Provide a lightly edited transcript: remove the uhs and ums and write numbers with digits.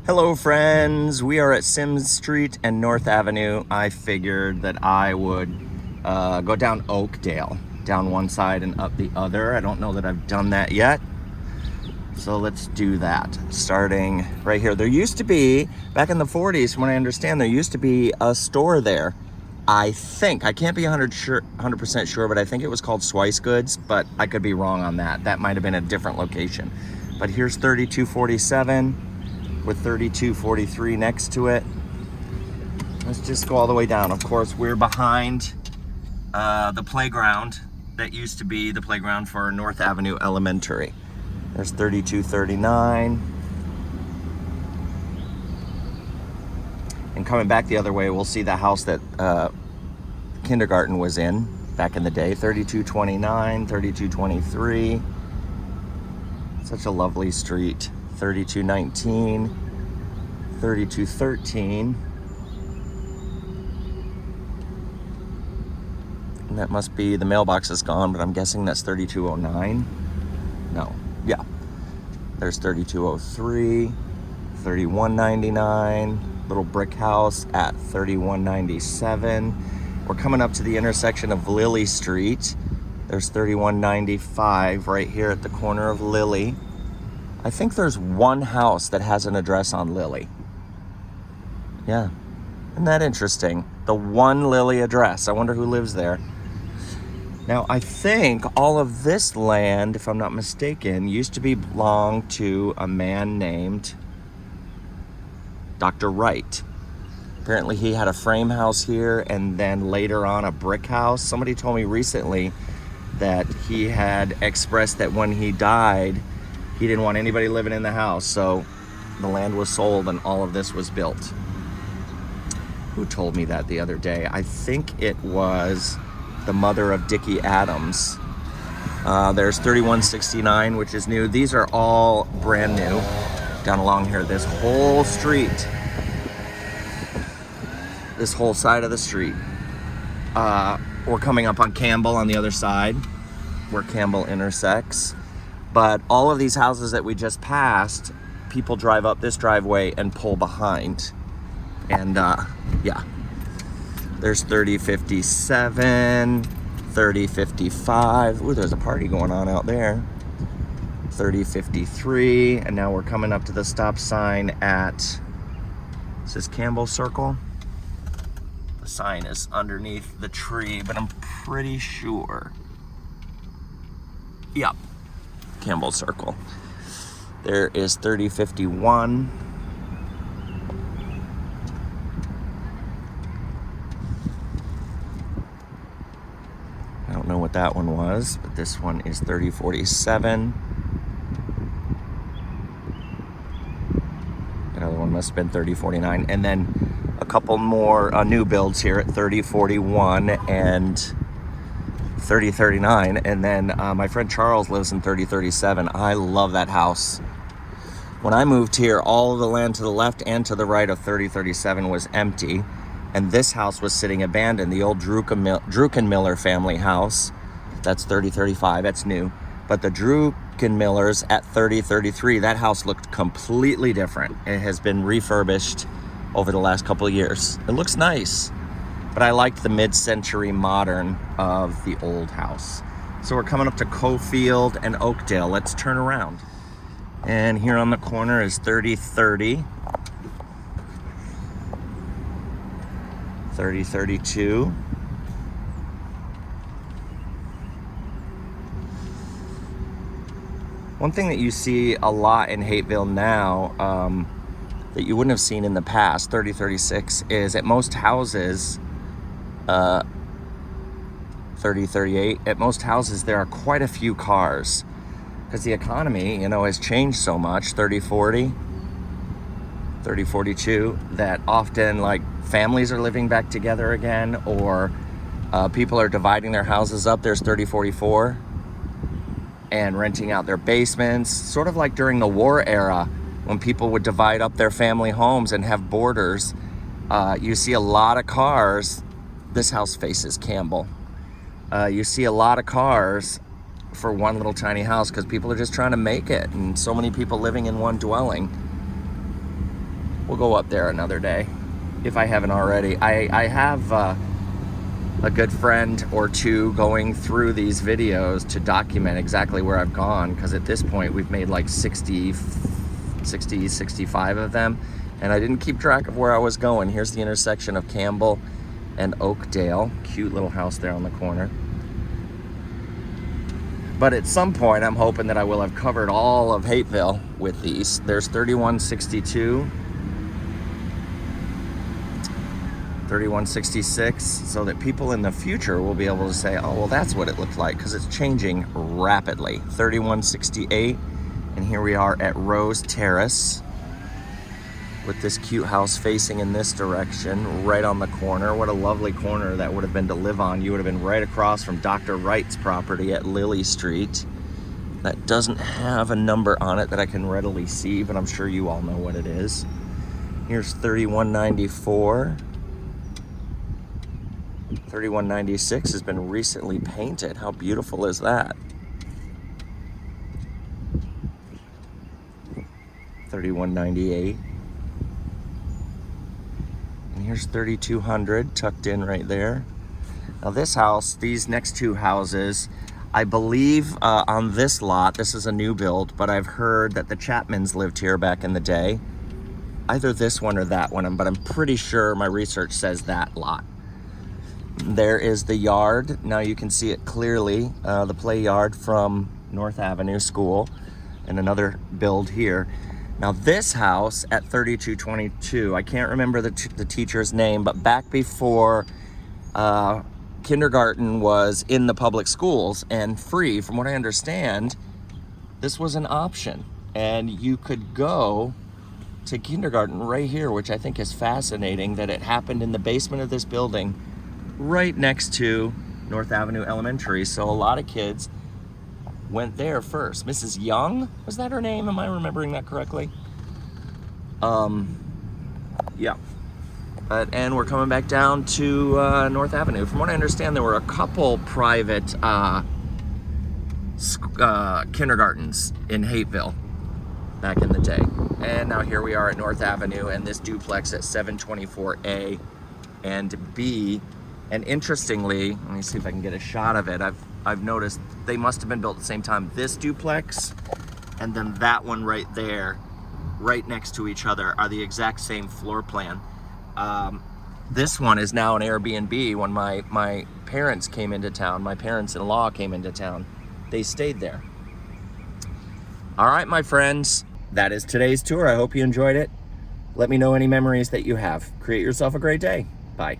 Hello friends, we are at Sims Street and North Avenue. I figured that I would go down Oakdale, down one side and up the other. I don't know that I've done that yet, so let's do that. Starting right here. There used to be, back in the 40s, from what I understand, there used to be a store there. I think, I can't be 100% sure, but I think it was called Swice Goods, but I could be wrong on that. That might have been a different location. But here's 3247. with 3243 next to it. Let's just go all the way down. Of course, we're behind the playground that used to be the playground for North Avenue Elementary. There's 3239. And coming back the other way, we'll see the house that kindergarten was in back in the day. 3229, 3223. Such a lovely street. 3219, 3213, and that must be, the mailbox is gone, but I'm guessing that's 3209. No, yeah, there's 3203, 3199, little brick house at 3197. We're coming up to the intersection of Lily Street. There's 3195 right here at the corner of Lily. I think there's one house that has an address on Lily. Yeah, isn't that interesting? The one Lily address. I wonder who lives there. Now, I think all of this land, if I'm not mistaken, used to belong to a man named Dr. Wright. Apparently he had a frame house here and then later on a brick house. Somebody told me recently that he had expressed that when he died, he didn't want anybody living in the house, so the land was sold and all of this was built. Who told me that the other day? I think it was the mother of Dickie Adams. There's 3169, which is new. These are all brand new down along here. This whole street, this whole side of the street. We're coming up on Campbell on the other side, where Campbell intersects. But all of these houses that we just passed, people drive up this driveway and pull behind. And yeah, there's 3057, 3055. Ooh, there's a party going on out there. 3053, and now we're coming up to the stop sign at, is this Campbell Circle? The sign is underneath the tree, but I'm pretty sure. Yep. Campbell Circle. There is 3051. I don't know what that one was, but this one is 3047. Another one must have been 3049. And then a couple more new builds here at 3041 and 3039, and then my friend Charles lives in 3037. I love that house. When I moved here, all of the land to the left and to the right of 3037 was empty, and this house was sitting abandoned. The old Druckenmiller family house, that's 3035, that's new. But the Druckenmillers at 3033, that house looked completely different. It has been refurbished over the last couple of years. It looks nice. But I liked the mid-century modern of the old house. So we're coming up to Cofield and Oakdale. Let's turn around. And here on the corner is 3030, 3032. One thing that you see a lot in Hapeville now that you wouldn't have seen in the past, 3036, is at most houses, 3038, at most houses there are quite a few cars because the economy, has changed so much. 3040, 3042, that often like families are living back together again, or people are dividing their houses up. There's 3044 and renting out their basements, sort of like during the war era when people would divide up their family homes and have borders. You see a lot of cars. This house faces Campbell. You see a lot of cars for one little tiny house because people are just trying to make it, and so many people living in one dwelling. we'll go up there another day if I haven't already. I have a good friend or two going through these videos to document exactly where I've gone, because at this point we've made like 65 of them, and I didn't keep track of where I was going. Here's the intersection of Campbell and Oakdale. Cute little house there on the corner. But at some point, I'm hoping that I will have covered all of Hapeville with these. There's 3162, 3166, so that people in the future will be able to say, oh, well, that's what it looked like, because it's changing rapidly. 3168, and here we are at Rose Terrace with this cute house facing in this direction, right on the corner. What a lovely corner that would have been to live on. You would have been right across from Dr. Wright's property at Lily Street. That doesn't have a number on it that I can readily see, but I'm sure you all know what it is. Here's 3194. 3196 has been recently painted. How beautiful is that? 3198. And here's 3200 tucked in right there. Now this house, these next two houses, I believe on this lot, this is a new build, but I've heard that the Chapmans lived here back in the day. Either this one or that one, but I'm pretty sure my research says that lot. There is the yard. Now you can see it clearly, the play yard from North Avenue School, and another build here. Now this house at 3222, I can't remember the teacher's name, but back before kindergarten was in the public schools and free, from what I understand, this was an option. And you could go to kindergarten right here, which I think is fascinating that it happened in the basement of this building right next to North Avenue Elementary. So a lot of kids went there first. Mrs. Young, was that her name? Am I remembering that correctly? Yeah. And we're coming back down to North Avenue. From what I understand, there were a couple private kindergartens in Hapeville back in the day. And now here we are at North Avenue and this duplex at 724A and B. And interestingly, let me see if I can get a shot of it. I've noticed they must have been built at the same time. This duplex and then that one right there, right next to each other, are the exact same floor plan. This one is now an Airbnb. When my parents came into town, my parents-in-law came into town, they stayed there. All right, my friends, that is today's tour. I hope you enjoyed it. Let me know any memories that you have. Create yourself a great day. Bye.